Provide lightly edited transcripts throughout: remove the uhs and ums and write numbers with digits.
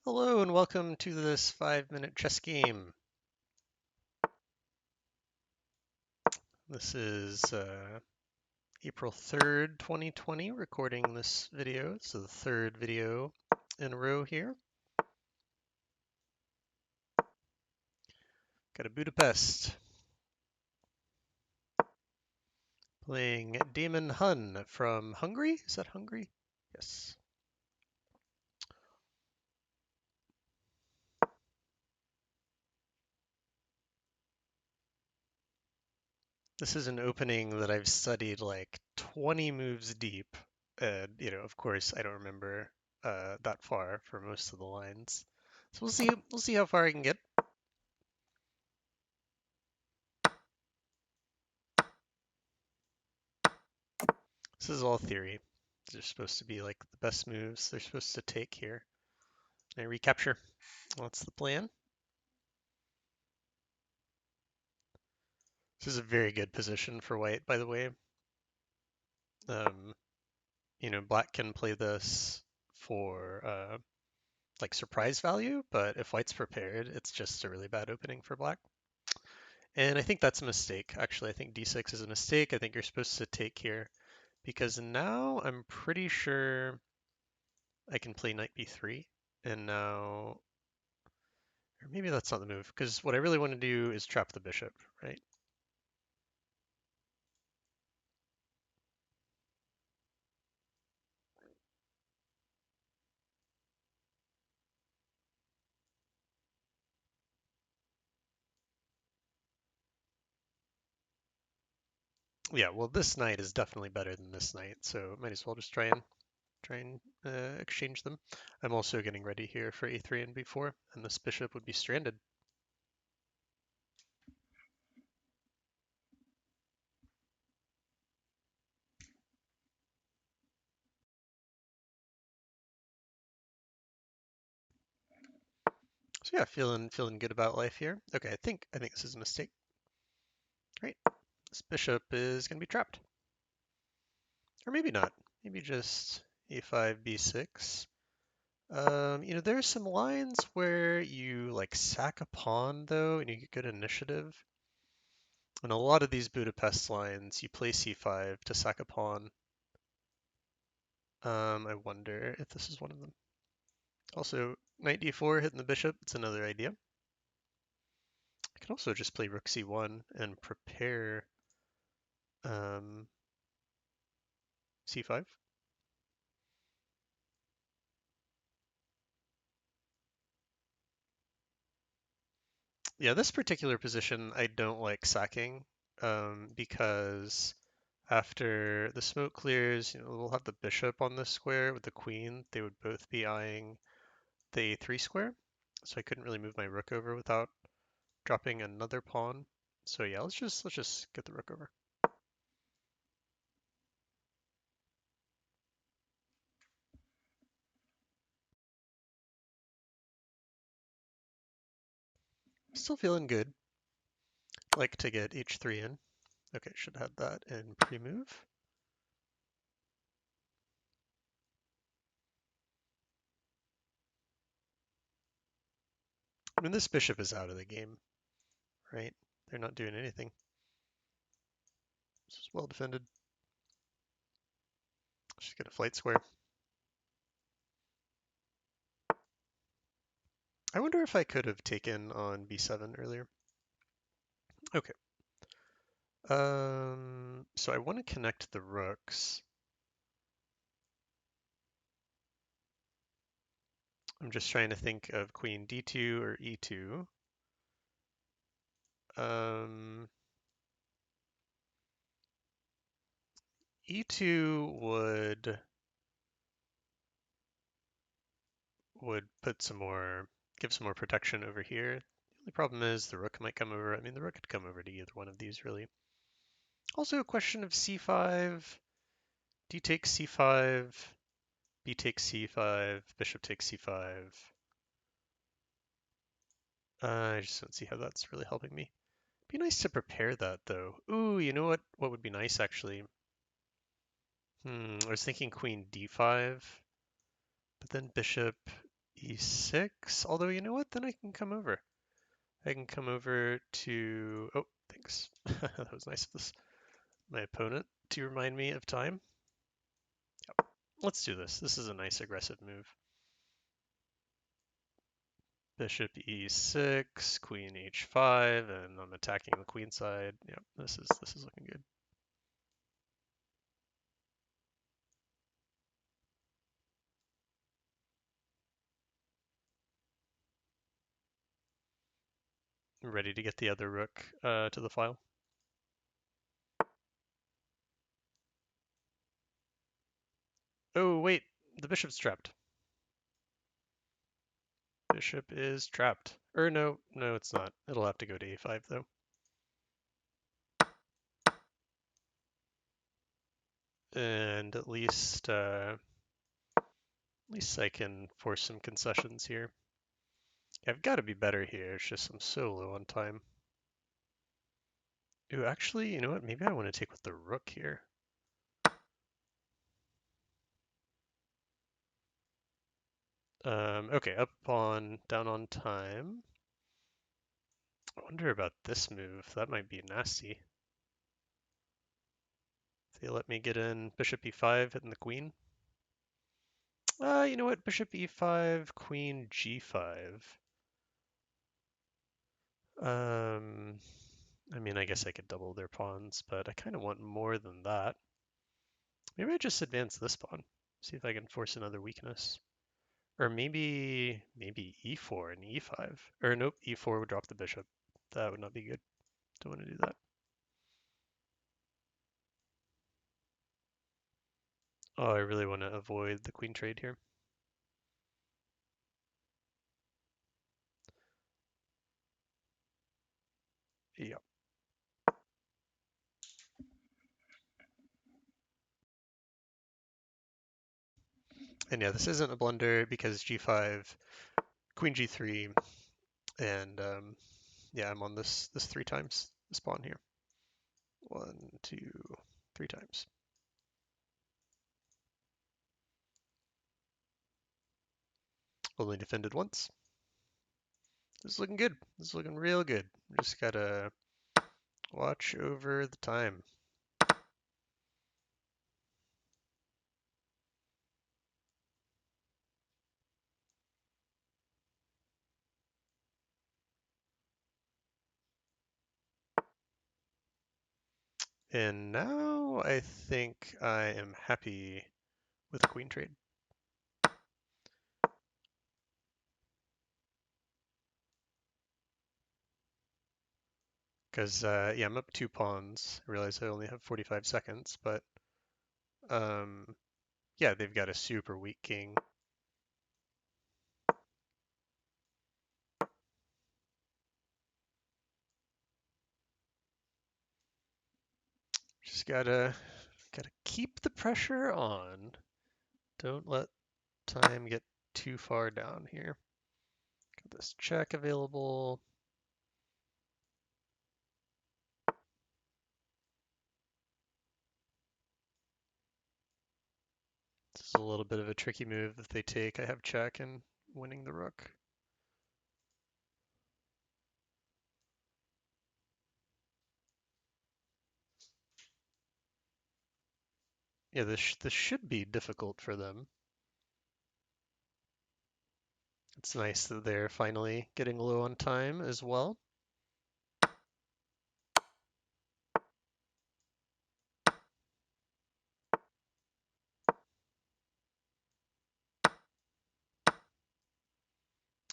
Hello and welcome to this 5-minute chess game. This is April 3rd, 2020, recording this video. So the third video in a row here. Got a Budapest. Playing Daemonhun from Hungary. Is that Hungary? Yes. This is an opening that I've studied like 20 moves deep. And, of course, I don't remember that far for most of the lines. So we'll see how far I can get. This is all theory. They're supposed to be like the best moves they're supposed to take here. And recapture. That's the plan. This is a very good position for white, by the way. Um, black can play this for like surprise value, but if white's prepared, it's just a really bad opening for black. And I think that's a mistake. Actually, I think d6 is a mistake. I think you're supposed to take here because now I'm pretty sure I can play knight b3, and now, or maybe that's not the move, because what I really want to do is trap the bishop, right? Yeah, well, this knight is definitely better than this knight, so might as well just try and exchange them. I'm also getting ready here for a3 and b4, and this bishop would be stranded. So yeah, feeling good about life here. Okay, I think this is a mistake. Right, this bishop is gonna be trapped, or maybe not. Maybe just a5, b6. There are some lines where you like sack a pawn though, and you get good initiative. And a lot of these Budapest lines, you play c5 to sack a pawn. I wonder if this is one of them. Also, knight d4 hitting the bishop, it's another idea. I can also just play rook c1 and prepare c5. Yeah, this particular position I don't like sacking because after the smoke clears, we'll have the bishop on this square with the queen. They would both be eyeing the a3 square, so I couldn't really move my rook over without dropping another pawn. So yeah, let's just get the rook over. Still feeling good. Like to get h3 in. Okay, should have had that in pre-move. I mean, this bishop is out of the game, right? They're not doing anything. This is well defended. Just get a flight square. I wonder if I could have taken on b7 earlier. Okay. So I want to connect the rooks. I'm just trying to think of queen d2 or e2. E2 would give some more protection over here. The only problem is the rook might come over. I mean, the rook could come over to either one of these, really. Also a question of c5, d takes c5, b takes c5, bishop takes c5. I just don't see how that's really helping me. Be nice to prepare that, though. Ooh, you know what? What would be nice, actually? I was thinking queen d5, but then bishop e6. Although, you know what? Then I can come over. I can come over to... Oh, thanks. That was nice of this, my opponent, to remind me of time. Yep. Let's do this. This is a nice aggressive move. Bishop e6, queen h5, and I'm attacking the queen side. Yep, this is looking good. I'm ready to get the other rook to the file. Oh, wait, the bishop's trapped. Bishop is trapped. Or no, it's not. It'll have to go to a5 though. And at least I can force some concessions here. I've got to be better here. It's just I'm so low on time. Ooh, actually, you know what? Maybe I want to take with the rook here. Okay, up pawn, down on time. I wonder about this move. That might be nasty. If they let me get in bishop e5, hitting the queen. You know what? Bishop e5, queen g5. I mean, I guess I could double their pawns, but I kind of want more than that. Maybe I just advance this pawn. See if I can force another weakness. Or maybe e4 and e5. Or nope, e4 would drop the bishop. That would not be good. Don't want to do that. Oh, I really want to avoid the queen trade here. Yeah. And yeah, this isn't a blunder because g5, queen g3, and yeah, I'm on this 3 times, this pawn here. 1, 2, 3 times. Only defended once. This is looking good. This is looking real good. Just gotta watch over the time. And now I think I am happy with a queen trade. Because, yeah, I'm up 2 pawns. I realize I only have 45 seconds, but yeah, they've got a super weak king. Just gotta keep the pressure on. Don't let time get too far down here. Got this check available. This is a little bit of a tricky move that they take. I have check and winning the rook. Yeah, this should be difficult for them. It's nice that they're finally getting low on time as well.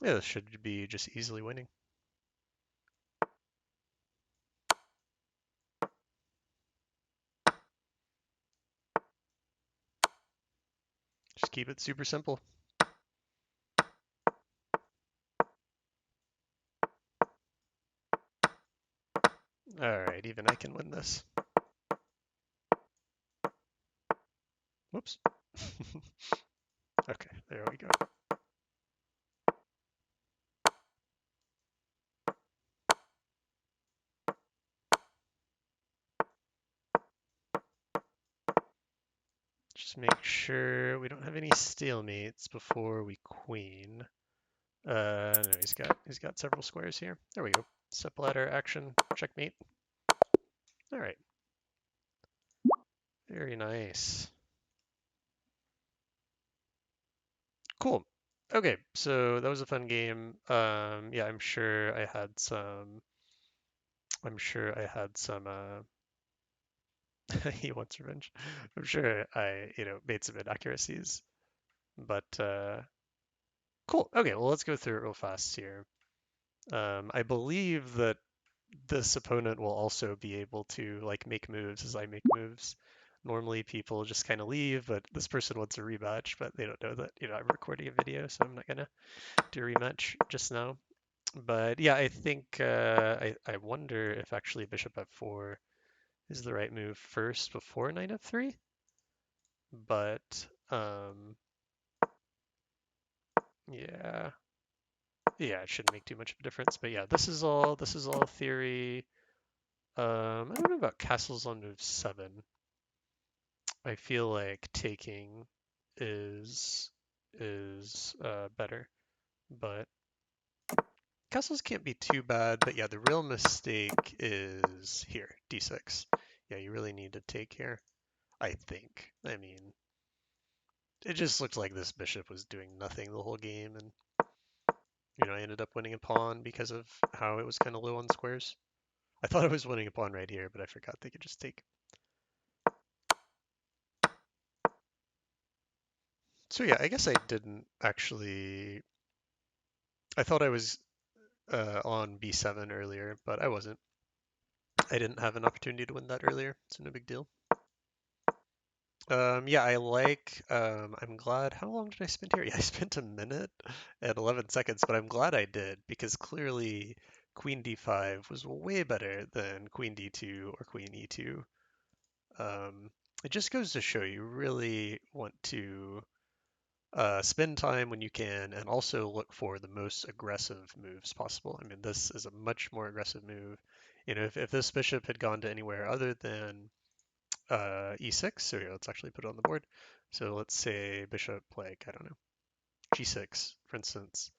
Yeah, this should be just easily winning. Just keep it super simple. All right, even I can win this. Whoops. Okay, there we go. just make sure we don't have any stalemates before we queen. No, he's got several squares here. There we go. Step ladder action, checkmate. All right. Very nice. Cool. Okay, so that was a fun game. Yeah, I'm sure I had some. I'm sure I had some. He wants revenge. I'm sure I, made some inaccuracies, but cool. Okay, well, let's go through it real fast here. I believe that this opponent will also be able to like make moves as I make moves. Normally people just kind of leave, but this person wants a rematch, but they don't know that, I'm recording a video, so I'm not gonna do a rematch just now. But yeah, I think I wonder if actually bishop f4 is the right move first before knight f3. But yeah, it shouldn't make too much of a difference. But yeah, this is all theory. I don't know about castles on move 7. I feel like taking is better, but castles can't be too bad. But yeah, the real mistake is here, d6. Yeah, you really need to take here, I think. I mean, it just looked like this bishop was doing nothing the whole game, and I ended up winning a pawn because of how it was kind of low on squares. I thought I was winning a pawn right here, but I forgot they could just take. So yeah, I guess I didn't actually. I thought I was on b7 earlier, but I wasn't. I didn't have an opportunity to win that earlier, so no big deal. Yeah, I like. I'm glad. How long did I spend here? Yeah, I spent a minute and 11 seconds, but I'm glad I did because clearly Queen d5 was way better than Queen d2 or Queen e2. It just goes to show you really want to spend time when you can and also look for the most aggressive moves possible. I mean, this is a much more aggressive move. If this bishop had gone to anywhere other than e6, so here, let's actually put it on the board. So let's say bishop, like, I don't know, g6, for instance,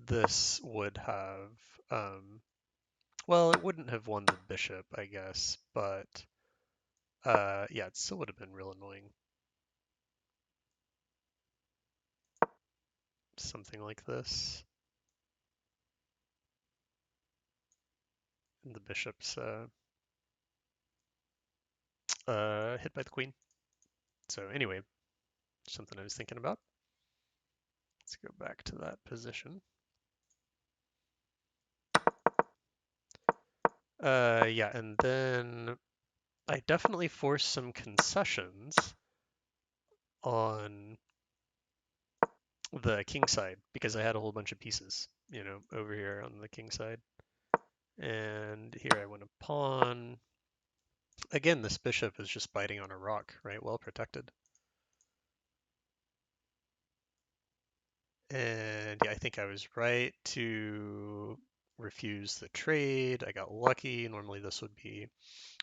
this would have, well, it wouldn't have won the bishop, I guess, but yeah, it still would have been real annoying. Something like this. And the bishop's hit by the queen. So anyway, something I was thinking about. Let's go back to that position. Yeah, and then I definitely forced some concessions on the king side because I had a whole bunch of pieces, over here on the king side. And here I went a pawn. Again, this bishop is just biting on a rock, right? Well protected. And yeah, I think I was right to refuse the trade. I got lucky. Normally this would be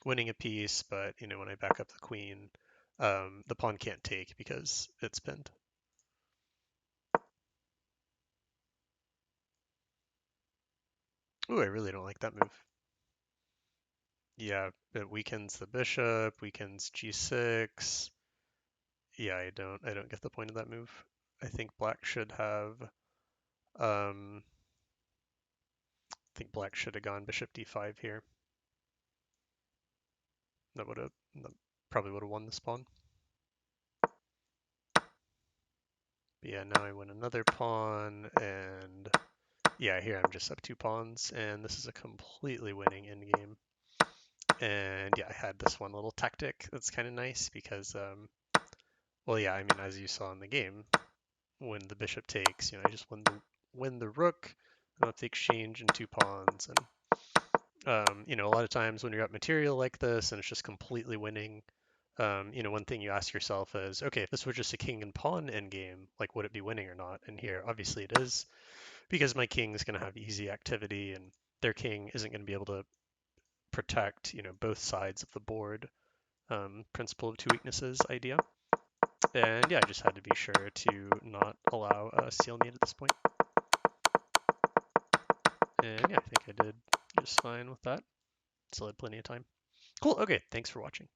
winning a piece, but when I back up the queen, the pawn can't take because it's pinned. Ooh, I really don't like that move. Yeah, it weakens the bishop, weakens g6. Yeah, I don't get the point of that move. I think black should have I think black should have gone bishop d5 here. That probably would have won this pawn. But yeah, now I win another pawn, and yeah, here I'm just up 2 pawns, and this is a completely winning endgame. And yeah, I had this one little tactic that's kind of nice because, well, yeah, I mean, as you saw in the game, when the bishop takes, I just win the rook, and up the exchange and 2 pawns, and a lot of times when you're up material like this and it's just completely winning, one thing you ask yourself is, okay, if this were just a king and pawn endgame, like would it be winning or not? And here, obviously it is, because my king is going to have easy activity and their king isn't going to be able to protect, both sides of the board. Principle of two weaknesses idea. And yeah, I just had to be sure to not allow a seal mate at this point. And yeah, I think I did just fine with that. Still had plenty of time. Cool, okay, thanks for watching.